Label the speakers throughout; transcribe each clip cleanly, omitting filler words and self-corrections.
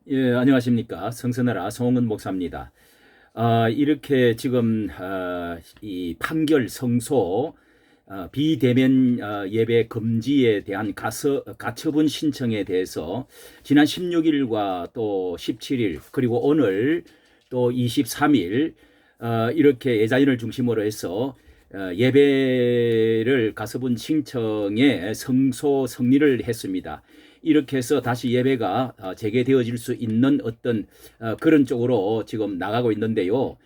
Speaker 1: 예, 안녕하십니까. 성서나라 송은 목사입니다. 이렇게 지금 이 판결 성소 비대면 예배 금지에 대한 가처분 신청에 대해서 지난 16일과 또 17일 그리고 오늘 또 23일 이렇게 예자인을 중심으로 해서 예배를 가처분 신청에 성소 성리를 했습니다. 이렇게 해서 다시 예배가 재개되어질 수 있는 어떤 그런 쪽으로 지금 나가고 있는데요.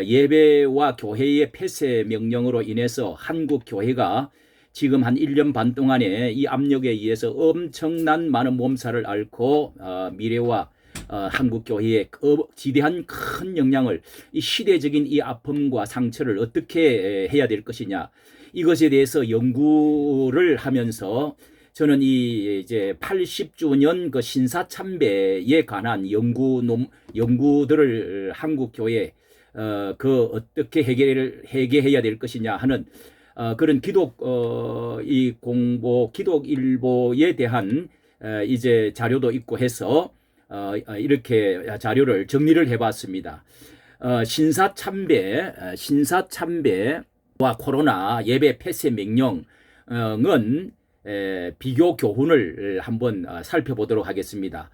Speaker 1: 예배와 교회의 폐쇄 명령으로 인해서 한국 교회가 지금 한 1년 반 동안에 이 압력에 의해서 엄청난 많은 몸살을 앓고 미래와 한국 교회에 지대한 큰 영향을, 이 시대적인 이 아픔과 상처를 어떻게 해야 될 것이냐, 이것에 대해서 연구를 하면서 저는 이 이제 80주년 그 신사참배에 관한 연구들을 한국 교회 그 어떻게 해결해야 될 것이냐 하는 그런 이 공보 기독일보에 대한 이제 자료도 있고 해서 이렇게 자료를 정리를 해봤습니다. 신사참배와 코로나 예배 폐쇄 명령은 비교 교훈을 한번 살펴보도록 하겠습니다.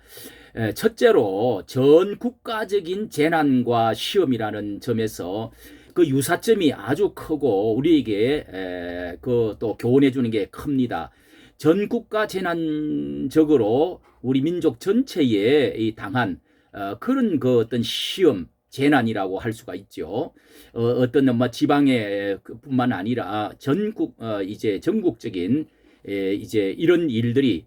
Speaker 1: 첫째로 전 국가적인 재난과 시험이라는 점에서 그 유사점이 아주 크고 우리에게 그 또 교훈해 주는 게 큽니다. 전 국가 재난적으로 우리 민족 전체에 당한 그런 그 어떤 시험 재난이라고 할 수가 있죠. 어떤 뭐 지방의 뿐만 아니라 이제 전국적인 이제 이런 일들이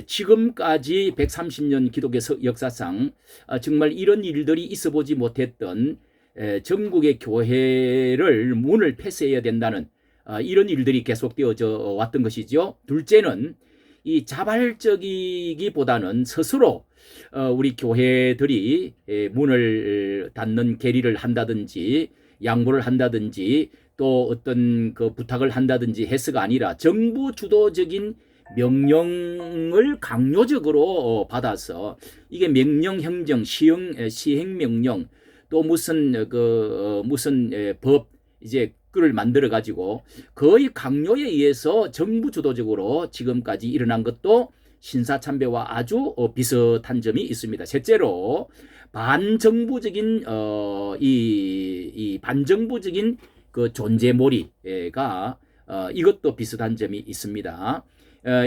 Speaker 1: 지금까지 130년 기독교 역사상 정말 이런 일들이 있어 보지 못했던 전국의 교회를 문을 폐쇄해야 된다는 이런 일들이 계속되어져 왔던 것이죠. 둘째는 이 자발적이기보다는 스스로 우리 교회들이 문을 닫는 계리를 한다든지 양보를 한다든지 또 어떤 그 부탁을 한다든지 해서가 아니라 정부 주도적인 명령을 강요적으로 받아서 이게 명령 행정 시행 명령 또 무슨 법 이제 를 만들어 가지고 거의 강요에 의해서 정부 주도적으로 지금까지 일어난 것도 신사참배와 아주 비슷한 점이 있습니다. 셋째로 반정부적인 이 반정부적인 그 존재몰이가 이것도 비슷한 점이 있습니다.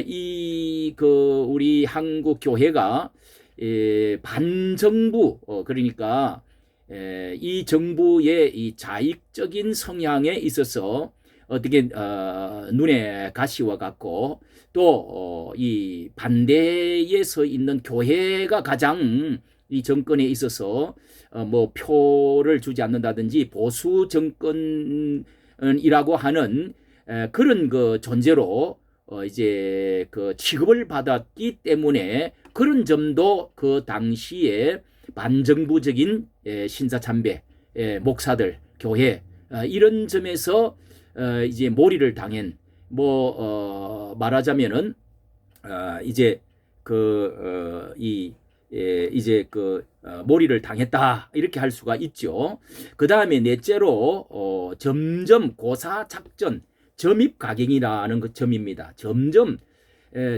Speaker 1: 이 그 우리 한국 교회가 반정부 그러니까 이 정부의 이 자익적인 성향에 있어서 어떻게 눈에 가시와 같고 또 이 반대에 서 있는 교회가 가장 이 정권에 있어서 뭐 표를 주지 않는다든지 보수 정권이라고 하는 그런 그 존재로 이제 그 취급을 받았기 때문에 그런 점도 그 당시에 반정부적인 신사참배 목사들 교회 이런 점에서 이제 몰이를 당한 말하자면은 이제 이제 몰이를 당했다 이렇게 할 수가 있죠. 그 다음에 넷째로 점점 고사 작전 점입 가경이라는 그 점입니다. 점점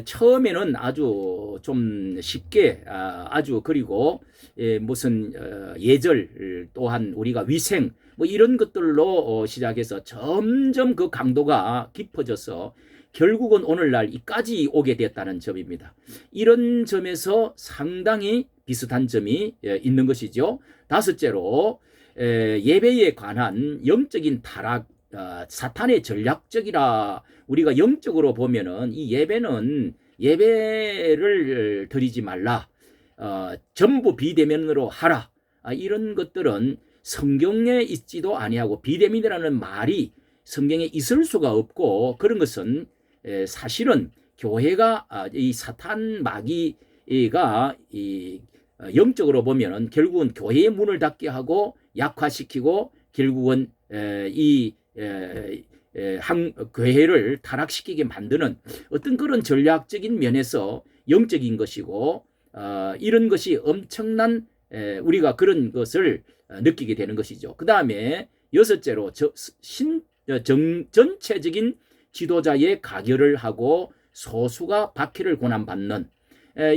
Speaker 1: 처음에는 아주 좀 쉽게 아주 그리고 무슨 예절 또한 우리가 위생 뭐 이런 것들로 시작해서 점점 그 강도가 깊어져서 결국은 오늘날 이까지 오게 됐다는 점입니다. 이런 점에서 상당히 비슷한 점이 있는 것이죠. 다섯째로 예배에 관한 영적인 타락 사탄의 전략적이라 우리가 영적으로 보면은 이 예배를 드리지 말라 전부 비대면으로 하라 이런 것들은 성경에 있지도 아니하고 비대면이라는 말이 성경에 있을 수가 없고 그런 것은 사실은 교회가 이 사탄 마귀가 이 영적으로 보면은 결국은 교회의 문을 닫게 하고 약화시키고 결국은 이 교회를 타락시키게 만드는 어떤 그런 전략적인 면에서 영적인 것이고 이런 것이 엄청난 우리가 그런 것을 느끼게 되는 것이죠. 그 다음에 여섯째로 전체적인 지도자의 가결을 하고 소수가 박해를 고난받는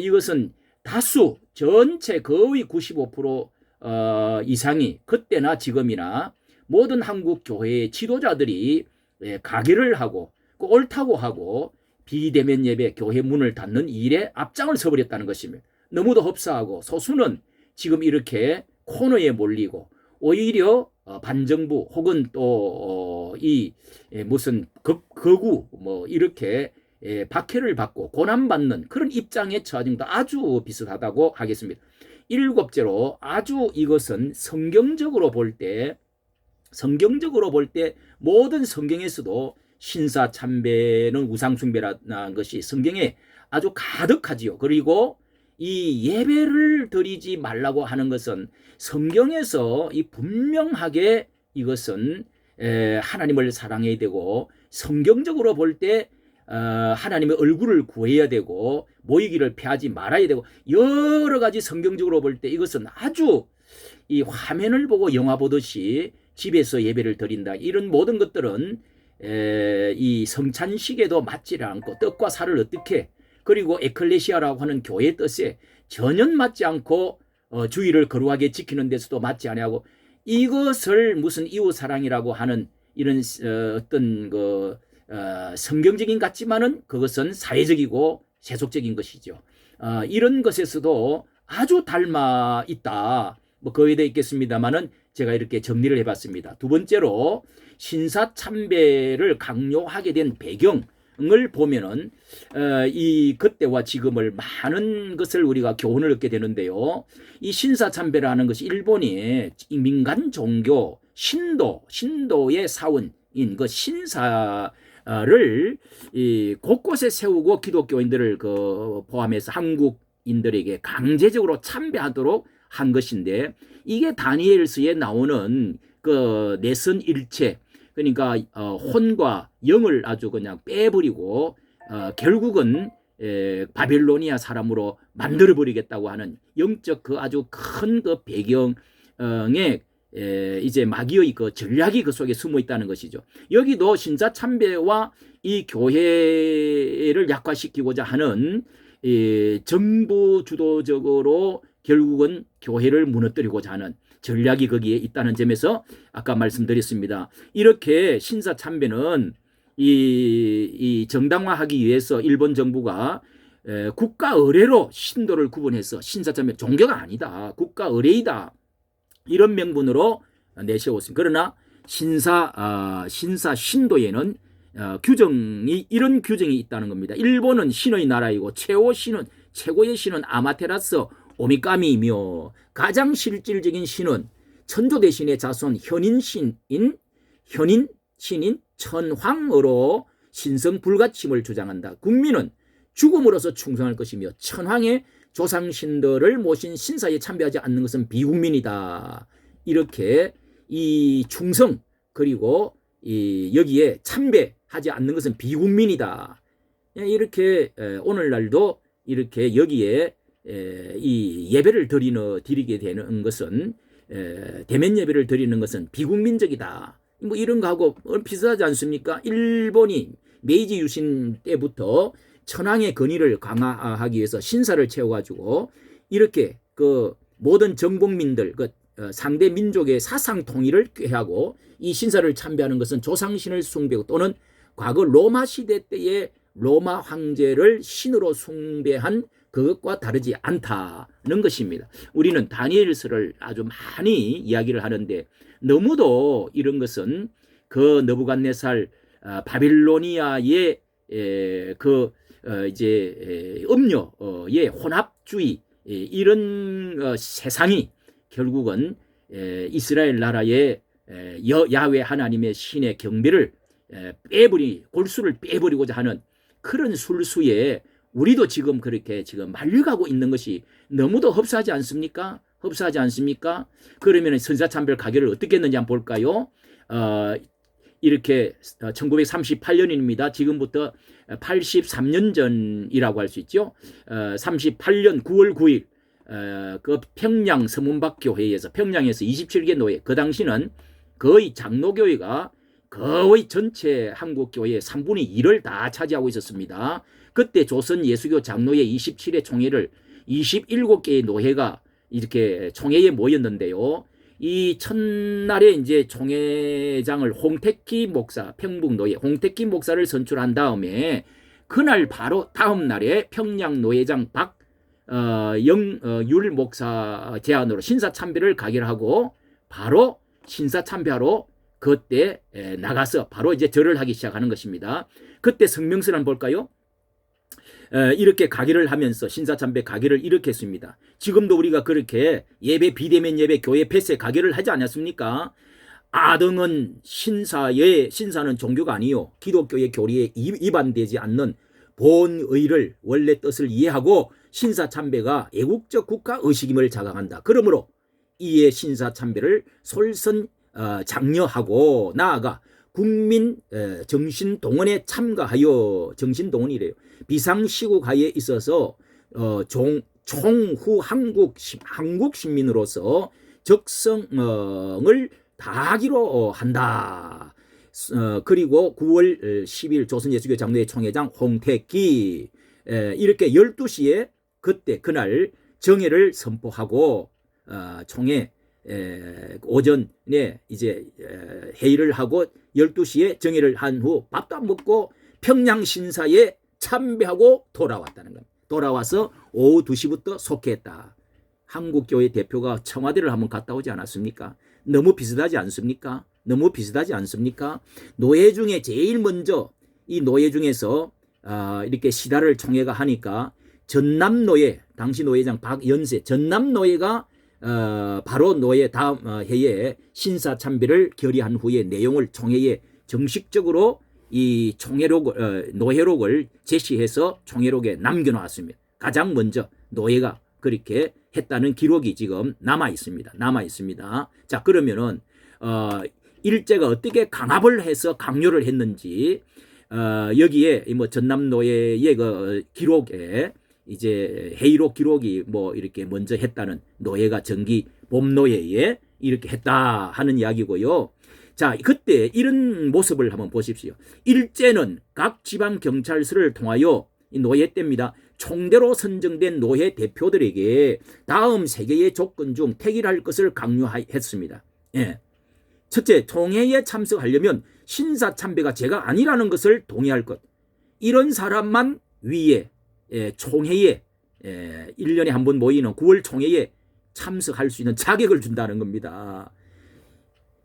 Speaker 1: 이것은 다수 전체 거의 95% 이상이 그때나 지금이나 모든 한국 교회의 지도자들이 가결을 하고 옳다고 하고 비대면 예배 교회 문을 닫는 일에 앞장을 서버렸다는 것입니다. 너무도 흡사하고 소수는 지금 이렇게 코너에 몰리고 오히려 반정부 혹은 또 이 무슨 거구 뭐 이렇게 박해를 받고 고난받는 그런 입장에 처진 것도 아주 비슷하다고 하겠습니다. 일곱째로 아주 이것은 성경적으로 볼 때 모든 성경에서도 신사 참배는 우상 숭배라는 것이 성경에 아주 가득하지요. 그리고 이 예배를 드리지 말라고 하는 것은 성경에서 이 분명하게 이것은 하나님을 사랑해야 되고 성경적으로 볼 때 하나님의 얼굴을 구해야 되고 모이기를 피하지 말아야 되고 여러 가지 성경적으로 볼 때 이것은 아주 이 화면을 보고 영화 보듯이 집에서 예배를 드린다. 이런 모든 것들은 이 성찬식에도 맞지 않고 떡과 살을 어떻게 그리고 에클레시아라고 하는 교회의 뜻에 전혀 맞지 않고 주의를 거룩하게 지키는 데서도 맞지 아니하고 이것을 무슨 이웃사랑이라고 하는 이런 어떤 성경적인 같지만은 그것은 사회적이고 세속적인 것이죠. 이런 것에서도 아주 닮아 있다. 뭐 거기에 대해 있겠습니다만은 제가 이렇게 정리를 해봤습니다. 두 번째로 신사참배를 강요하게 된 배경을 보면은 이 그때와 지금을 많은 것을 우리가 교훈을 얻게 되는데요. 이 신사참배라는 것이 일본이 민간 종교 신도의 사원인 그 신사를 곳곳에 세우고 기독교인들을 포함해서 한국인들에게 강제적으로 참배하도록 한 것인데 이게 다니엘서에 나오는 그 내선 일체 그러니까 혼과 영을 아주 그냥 빼버리고 결국은 바빌로니아 사람으로 만들어버리겠다고 하는 영적 그 아주 큰 그 배경에 이제 마귀의 그 전략이 그 속에 숨어 있다는 것이죠. 여기도 신사참배와 이 교회를 약화시키고자 하는 정부 주도적으로 결국은 교회를 무너뜨리고자 하는 전략이 거기에 있다는 점에서 아까 말씀드렸습니다. 이렇게 신사참배는 이 정당화하기 위해서 일본 정부가 국가 의례로 신도를 구분해서 신사참배 종교가 아니다. 국가 의례이다. 이런 명분으로 내세웠습니다. 그러나 신사 신도에는 이런 규정이 있다는 겁니다. 일본은 신의 나라이고 최고의 신은 아마테라스 오미카미이며 가장 실질적인 신은 천조 대신의 자손 현인신인 천황으로 신성 불가침을 주장한다. 국민은 죽음으로써 충성할 것이며 천황의 조상신들을 모신 신사에 참배하지 않는 것은 비국민이다. 이렇게 이 충성 그리고 여기에 참배하지 않는 것은 비국민이다. 이렇게 오늘날도 이렇게 여기에 이 예배를 드리게 되는 것은 대면 예배를 드리는 것은 비국민적이다. 뭐 이런 거하고 비슷하지 않습니까? 일본이 메이지 유신 때부터 천황의 권위를 강화하기 위해서 신사를 채워가지고 이렇게 그 모든 정복민들 상대 민족의 사상 통일을 꾀하고 이 신사를 참배하는 것은 조상신을 숭배하고 또는 과거 로마 시대 때의 로마 황제를 신으로 숭배한 그것과 다르지 않다는 것입니다. 우리는 다니엘서를 아주 많이 이야기를 하는데 너무도 이런 것은 그 느부갓네살 바빌로니아의 이제 음료의 혼합주의 이런 세상이 결국은 이스라엘 나라의 야훼 하나님의 신의 경배를 골수를 빼버리고자 하는 그런 술수에 우리도 지금 그렇게 지금 말려가고 있는 것이 너무도 흡사하지 않습니까? 그러면 선사참별 가결을 어떻게 했는지 한번 볼까요? 이렇게 1938년입니다. 지금부터 83년 전이라고 할 수 있죠. 38년 9월 9일 그 평양 서문박교회에서 평양에서 27개 노예, 그 당시는 거의 장로교회가 거의 전체 한국교회의 3분의 1을 다 차지하고 있었습니다. 그때 조선 예수교 장로회 27회 총회를 27개의 노회가 이렇게 총회에 모였는데요. 이 첫날에 이제 총회장을 홍택기 목사, 평북노예 홍택기 목사를 선출한 다음에 그날 바로 다음 날에 평양 노회장 박영율 목사 제안으로 신사참배를 가결하고 바로 신사참배하러 그때 나가서 바로 이제 절을 하기 시작하는 것입니다. 그때 성명서를 한번 볼까요? 이렇게 가기를 하면서 신사참배 가기를 이렇게 했습니다. 지금도 우리가 그렇게 예배 비대면 예배 교회 패스에 가기를 하지 않았습니까? 아등은 신사는 종교가 아니요 기독교의 교리에 위반되지 않는 본의를 원래 뜻을 이해하고 신사참배가 애국적 국가 의식임을 자각한다. 그러므로 이에 신사참배를 솔선 장려하고 나아가 국민 정신동원에 참가하여 정신동원이래요. 비상시국하에 있어서 총후 한국 시민으로서 적성을 다하기로 한다. 그리고 9월 10일 조선예수교 장로회 총회장 홍택기 이렇게 12시에 그때 그날 정회를 선포하고 총회 오전에 이제 회의를 하고 12시에 정회를 한 후 밥도 안 먹고 평양 신사에 참배하고 돌아왔다는 겁니다. 돌아와서 오후 2시부터 속회했다. 한국교회 대표가 청와대를 한번 갔다 오지 않았습니까? 너무 비슷하지 않습니까? 너무 비슷하지 않습니까? 노예 중에 제일 먼저 이 노예 중에서 이렇게 시다를 총회가 하니까 전남노예 당시 노예장 박연세 전남노예가 바로 노예 다음 해에 신사참배를 결의한 후에 내용을 총회에 정식적으로 이 노회록을 제시해서 총회록에 남겨놓았습니다. 가장 먼저 노예가 그렇게 했다는 기록이 지금 남아 있습니다. 자, 그러면은 일제가 어떻게 강압을 해서 강요를 했는지 여기에 뭐 전남노예의 그 기록에 이제 회의록 기록이 뭐 이렇게 먼저 했다는 노예가 정기 봄노예에 이렇게 했다 하는 이야기고요. 자, 그때 이런 모습을 한번 보십시오. 일제는 각 지방 경찰서를 통하여 이 노예 때입니다. 총대로 선정된 노예 대표들에게 다음 3개의 조건 중 택일할 것을 강요했습니다. 예. 첫째, 총회에 참석하려면 신사참배가 죄가 아니라는 것을 동의할 것. 이런 사람만 위에 총회에 1년에 한 번 모이는 9월 총회에 참석할 수 있는 자격을 준다는 겁니다.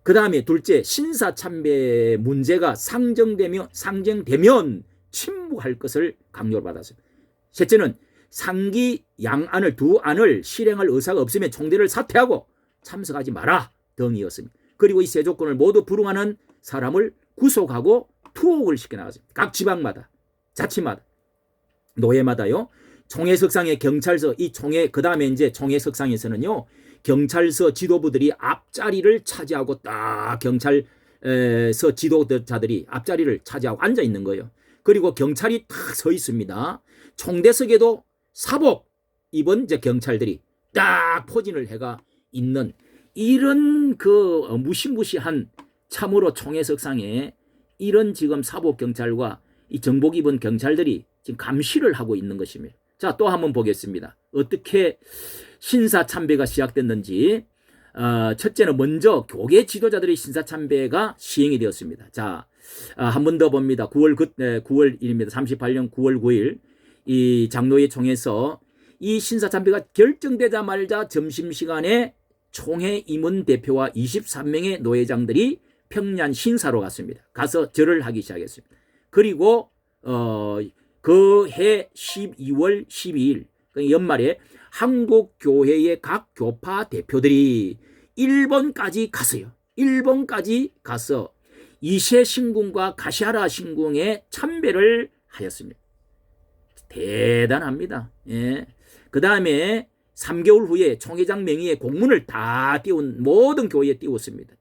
Speaker 1: 그 다음에 둘째, 신사참배 문제가 상정되면 침묵할 것을 강요를 받았어요. 셋째는 상기 양안을 두 안을 실행할 의사가 없으면 총대를 사퇴하고 참석하지 마라 등이었습니다. 그리고 이 세 조건을 모두 불응하는 사람을 구속하고 투옥을 시켜나갔습니다. 각 지방마다 자치마다 노예마다요. 총회석상의 경찰서 이 총회 그 다음에 이제 총회석상에서는요 경찰서 지도부들이 앞자리를 차지하고 딱 경찰서 지도자들이 앞자리를 차지하고 앉아 있는 거예요. 그리고 경찰이 딱 서 있습니다. 총대석에도 사복 입은 이제 경찰들이 딱 포진을 해가 있는 이런 그 무시무시한 참으로 총회석상에 이런 지금 사복 경찰과 이 정복 입은 경찰들이 지금 감시를 하고 있는 것입니다. 자, 또 한번 보겠습니다. 어떻게 신사참배가 시작됐는지. 첫째는 먼저 교계 지도자들의 신사참배가 시행이 되었습니다. 자, 한 번 더 봅니다. 9월입니다. 38년 9월 9일 이 장로회 총회에서 이 신사참배가 결정되자마자 점심시간에 총회 임원 대표와 23명의 노회장들이 평양 신사로 갔습니다. 가서 절을 하기 시작했습니다. 그리고 그 해 12월 12일 연말에 한국교회의 각 교파 대표들이 일본까지 갔어요. 일본까지 가서 이세 신궁과 가시하라 신궁에 참배를 하였습니다. 대단합니다. 예. 그 다음에 3개월 후에 총회장 명의의 공문을 다 띄운 모든 교회에 띄웠습니다.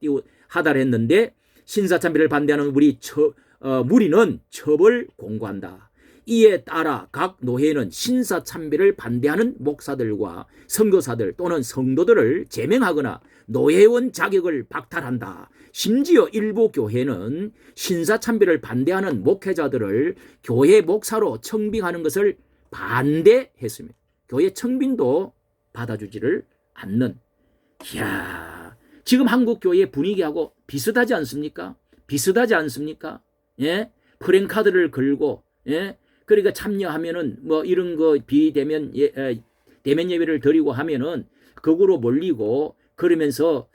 Speaker 1: 하다를 했는데 신사참배를 반대하는 무리는 처벌 공고한다. 이에 따라 각 노회는 신사참배를 반대하는 목사들과 선교사들 또는 성도들을 제명하거나 노회원 자격을 박탈한다. 심지어 일부 교회는 신사참배를 반대하는 목회자들을 교회 목사로 청빙하는 것을 반대했습니다. 교회 청빙도 받아주지를 않는. 이야, 지금 한국 교회 분위기하고 비슷하지 않습니까? 비슷하지 않습니까? 예, 프랭카드를 걸고, 예, 그러니까 참여하면은 뭐 이런 거 비대면 대면 예배를 드리고 하면은 거꾸로 몰리고 그러면서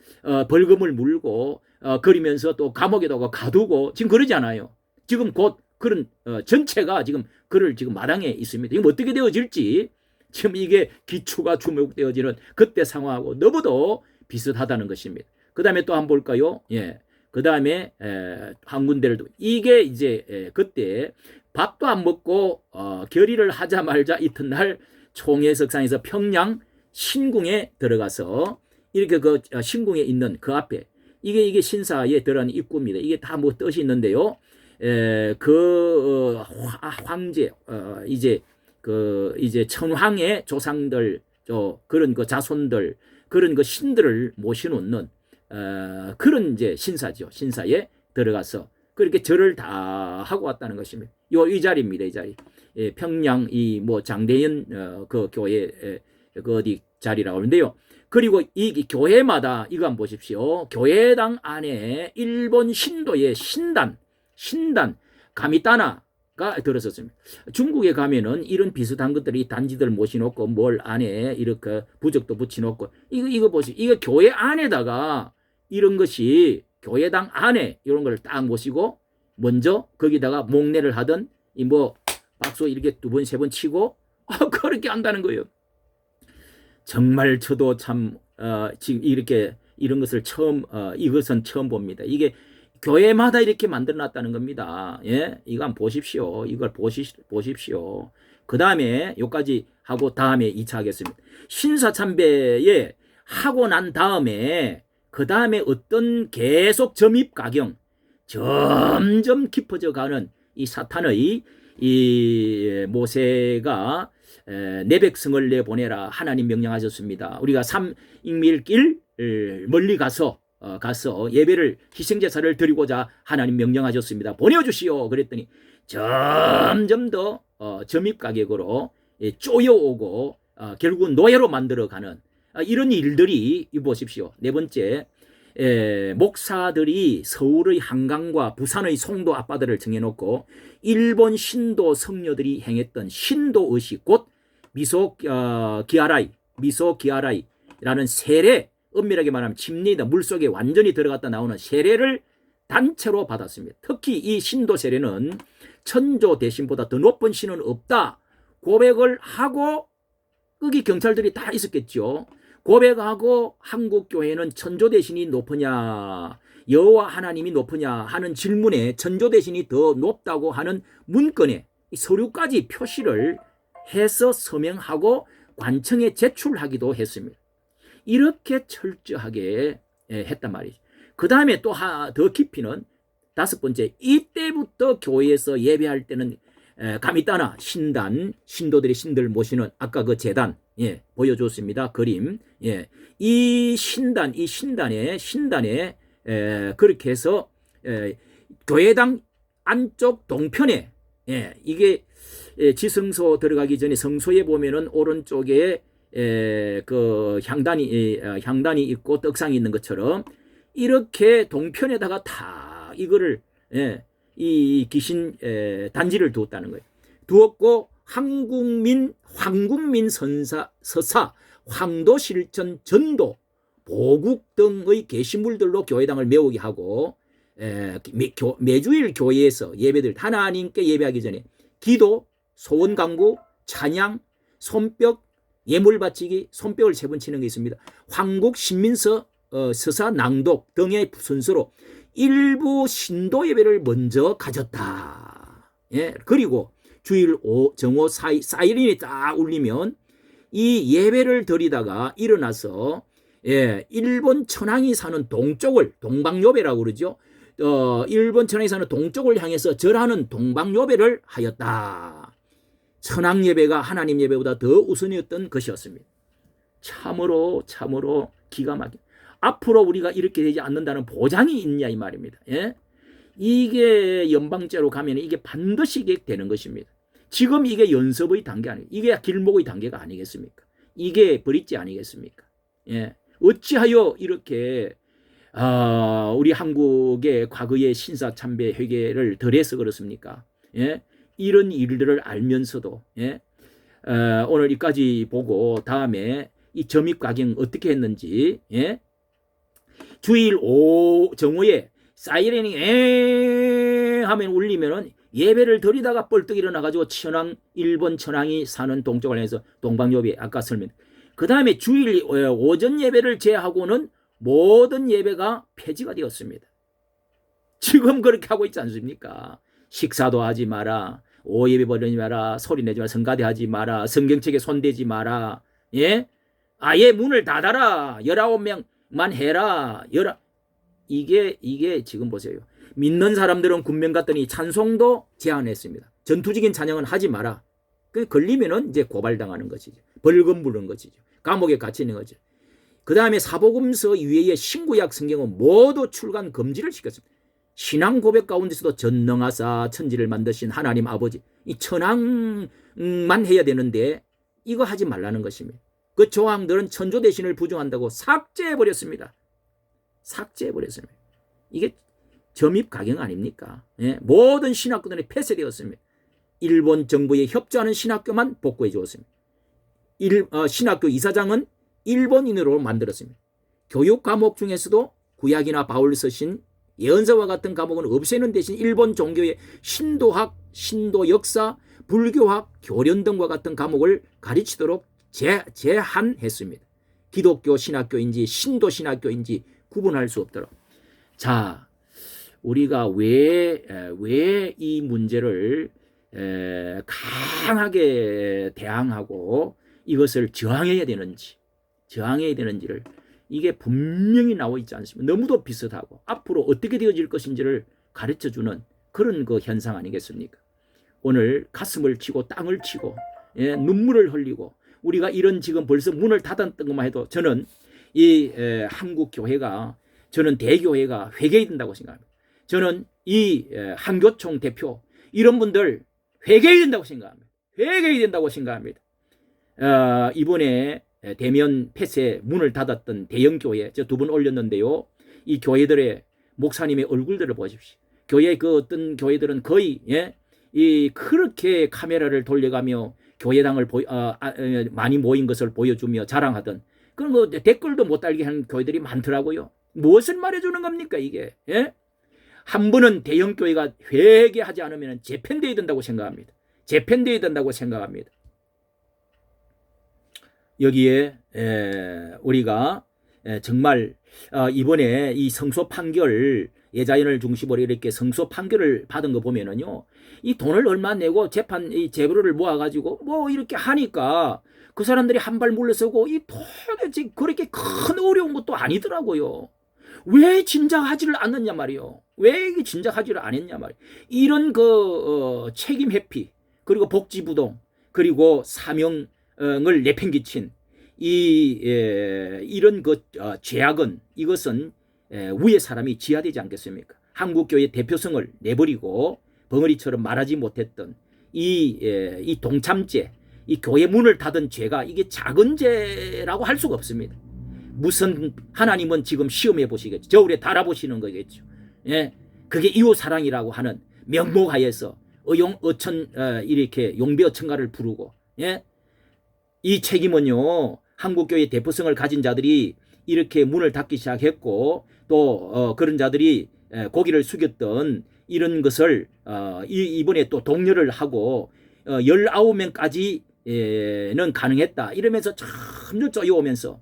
Speaker 1: 벌금을 물고 그러면서 또 감옥에다가 가두고 지금 그러잖아요. 지금 곧 그런 전체가 지금 그를 지금 마당에 있습니다. 이거 어떻게 되어질지 지금 이게 기초가 주목되어지는 그때 상황하고 너무도 비슷하다는 것입니다. 그 다음에 또 한번 볼까요? 예. 그 다음에 한 군데를 이게 이제 그때 밥도 안 먹고 결의를 하자 말자 이튿날 총회석상에서 평양 신궁에 들어가서 이렇게 그 신궁에 있는 그 앞에 이게 신사에 들어가는 입구입니다. 이게 다 뭐 뜻이 있는데요. 황제 이제 천황의 조상들 그런 그 자손들 그런 그 신들을 모셔놓는 그런 이제 신사죠. 신사에 들어가서 그렇게 절을 다 하고 왔다는 것입니다. 이 자리입니다. 이 자리. 예, 평양 이 뭐 장대현 그 교회 그 어디 자리라고 하는데요. 그리고 이 교회마다 이거 한번 보십시오. 교회당 안에 일본 신도의 신단 가미타나가 들어섰습니다. 중국에 가면은 이런 비슷한 것들이 단지들 모셔놓고 뭘 안에 이렇게 부적도 붙여놓고 이거 보시오. 이거 교회 안에다가 이런 것이 교회당 안에 이런 걸 딱 모시고 먼저 거기다가 목례를 하던 이 뭐 박수 이렇게 2번 3번 치고 그렇게 한다는 거예요. 정말 저도 참 지금 이렇게 이런 것을 이것은 처음 봅니다. 이게 교회마다 이렇게 만들어놨다는 겁니다. 예, 이거 한번 보십시오. 이걸 보십시오. 그 다음에 여기까지 하고 다음에 2차 하겠습니다. 신사참배에 하고 난 다음에 그 다음에 어떤 계속 점입가경 점점 깊어져 가는 이 사탄의 이 모세가 내 백성을 내보내라 하나님 명령하셨습니다. 우리가 삼익밀길 멀리 가서 예배를 희생제사를 드리고자 하나님 명령하셨습니다. 보내주시오. 그랬더니 점점 더 점입가격으로 쪼여오고 결국은 노예로 만들어가는 이런 일들이 보십시오. 네 번째, 목사들이 서울의 한강과 부산의 송도 앞바다를 정해놓고 일본 신도 성녀들이 행했던 신도의식 곧 미소기아라이라는 세례, 엄밀하게 말하면 침례이다. 물속에 완전히 들어갔다 나오는 세례를 단체로 받았습니다. 특히 이 신도 세례는 천조 대신보다 더 높은 신은 없다 고백을 하고 거기 경찰들이 다 있었겠죠. 고백하고 한국 교회는 천조 대신이 높으냐 여호와 하나님이 높으냐 하는 질문에 천조 대신이 더 높다고 하는 문건에 서류까지 표시를 해서 서명하고 관청에 제출하기도 했습니다. 이렇게 철저하게 했단 말이죠. 그 다음에 또 더 깊이는 5번째, 이때부터 교회에서 예배할 때는 가미타나 신단, 신도들의 신들 모시는 아까 그 제단 보여줬습니다. 그림. 이 신단에 그렇게 해서 교회당 안쪽 동편에 이게 지성소 들어가기 전에 성소에 보면은 오른쪽에 그 향단이 있고 떡상이 있는 것처럼 이렇게 동편에다가 다 이거를 이 귀신 단지를 두었다는 거예요. 두었고 황국민 서사, 황도실천, 전도, 보국 등의 게시물들로 교회당을 메우게 하고 매주일 교회에서 예배들 하나님께 예배하기 전에 기도, 소원 강구, 찬양, 손뼉, 예물 바치기, 손뼉을 3번 치는 게 있습니다. 황국 신민서 서사 낭독 등의 순서로 일부 신도 예배를 먼저 가졌다. 그리고 주일 정오 사이렌이 딱 울리면 이 예배를 드리다가 일어나서 일본 천황이 사는 동쪽을 동방요배라고 그러죠. 일본 천황에서는 동쪽을 향해서 절하는 동방요배를 하였다. 천황 예배가 하나님 예배보다 더 우선이었던 것이었습니다. 참으로 기가 막혀. 앞으로 우리가 이렇게 되지 않는다는 보장이 있냐 이 말입니다. 예? 이게 연방제로 가면 이게 반드시 이게 되는 것입니다. 지금 이게 연습의 단계 아니에요. 이게 길목의 단계가 아니겠습니까? 이게 브릿지 아니겠습니까? 예. 어찌하여 이렇게 우리 한국의 과거의 신사참배 회개를 덜해서 그렇습니까? 예? 이런 일들을 알면서도 예? 오늘 여기까지 보고 다음에 이 점입가경 어떻게 했는지 예? 주일 정오에 사이렌이 하면 울리면은 예배를 드리다가 뻘떡 일어나가지고 일본 천황이 사는 동쪽을 향해서 동방요배 아까 설명. 그 다음에 주일 오전 예배를 제하고는 모든 예배가 폐지가 되었습니다. 지금 그렇게 하고 있지 않습니까? 식사도 하지 마라. 오예배 벌리지 마라. 소리내지 마라. 성가대 하지 마라. 성경책에 손대지 마라. 예? 아예 문을 닫아라. 19명만 해라. 이게 지금 보세요. 믿는 사람들은 군명 갔더니 찬송도 제한했습니다. 전투적인 찬양은 하지 마라. 걸리면은 이제 고발당하는 것이죠. 벌금 부르는 것이죠. 감옥에 갇히는 거죠. 그 다음에 사복음서 이외의 신구약 성경은 모두 출간 금지를 시켰습니다. 신앙 고백 가운데서도 전능하사 천지를 만드신 하나님 아버지, 이 천황만 해야 되는데 이거 하지 말라는 것입니다. 그 조항들은 천조 대신을 부정한다고 삭제해버렸습니다. 삭제해버렸습니다. 이게 점입가경 아닙니까? 예? 모든 신학교들이 폐쇄되었습니다. 일본 정부에 협조하는 신학교만 복구해 주었습니다. 신학교 이사장은 일본인으로 만들었습니다. 교육 과목 중에서도 구약이나 바울 서신, 예언서와 같은 과목은 없애는 대신 일본 종교의 신도학, 신도 역사, 불교학, 교련 등과 같은 과목을 가르치도록 제한했습니다. 기독교 신학교인지 신도 신학교인지 구분할 수 없도록. 자, 우리가 왜 이 문제를 강하게 대항하고 이것을 저항해야 되는지를 이게 분명히 나와 있지 않습니까? 너무도 비슷하고 앞으로 어떻게 되어질 것인지를 가르쳐주는 그런 그 현상 아니겠습니까? 오늘 가슴을 치고 땅을 치고 눈물을 흘리고 우리가 이런 지금 벌써 문을 닫았던 것만 해도 저는 이 한국 교회가 저는 대교회가 회개해야 된다고 생각합니다. 저는 이 한교총 대표 이런 분들 회개해야 된다고 생각합니다. 회개해야 된다고 생각합니다. 이번에 대면 폐쇄 문을 닫았던 대형교회 저 두 분 올렸는데요. 이 교회들의 목사님의 얼굴들을 보십시오. 교회 그 어떤 교회들은 거의 이 그렇게 카메라를 돌려가며 교회당을 많이 모인 것을 보여주며 자랑하던 그런 뭐 댓글도 못 달게 하는 교회들이 많더라고요. 무엇을 말해주는 겁니까 이게? 한 번은 대형교회가 회개하지 않으면 재편되어야 된다고 생각합니다. 재편되어야 된다고 생각합니다. 여기에 우리가 정말 이번에 이 성소 판결 예자연을 중심으로 이렇게 성소 판결을 받은 거 보면은요, 이 돈을 얼마 내고 이 재료를 모아가지고 뭐 이렇게 하니까 그 사람들이 한 발 물러서고 이 도대체 그렇게 큰 어려운 것도 아니더라고요. 왜 진작하지를 않느냐 말이요. 왜 이게 진작하지를 않았냐 말이요. 이런 그 책임 회피 그리고 복지부동 그리고 사명을 내팽개친 이런 그 죄악은 이것은 위의 사람이 지어야 되지 않겠습니까? 한국교회 대표성을 내버리고 벙어리처럼 말하지 못했던 이 동참죄, 이 교회 문을 닫은 죄가 이게 작은 죄라고 할 수가 없습니다. 무슨 하나님은 지금 시험해 보시겠죠. 저울에 달아보시는 거겠죠. 그게 이웃사랑이라고 하는 명목하에서 이렇게 용배어천가를 부르고 이 책임은요 한국교회 대표성을 가진 자들이 이렇게 문을 닫기 시작했고 또 그런 자들이 고기를 숙였던 이런 것을 이번에 또 독려를 하고 19명까지는 가능했다 이러면서 점점 쪼여오면서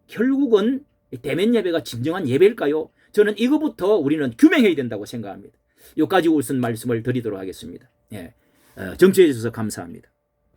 Speaker 1: 결국은 대면 예배가 진정한 예배일까요? 저는 이거부터 우리는 규명해야 된다고 생각합니다. 여기까지 우선 말씀을 드리도록 하겠습니다. 정치해 주셔서 감사합니다.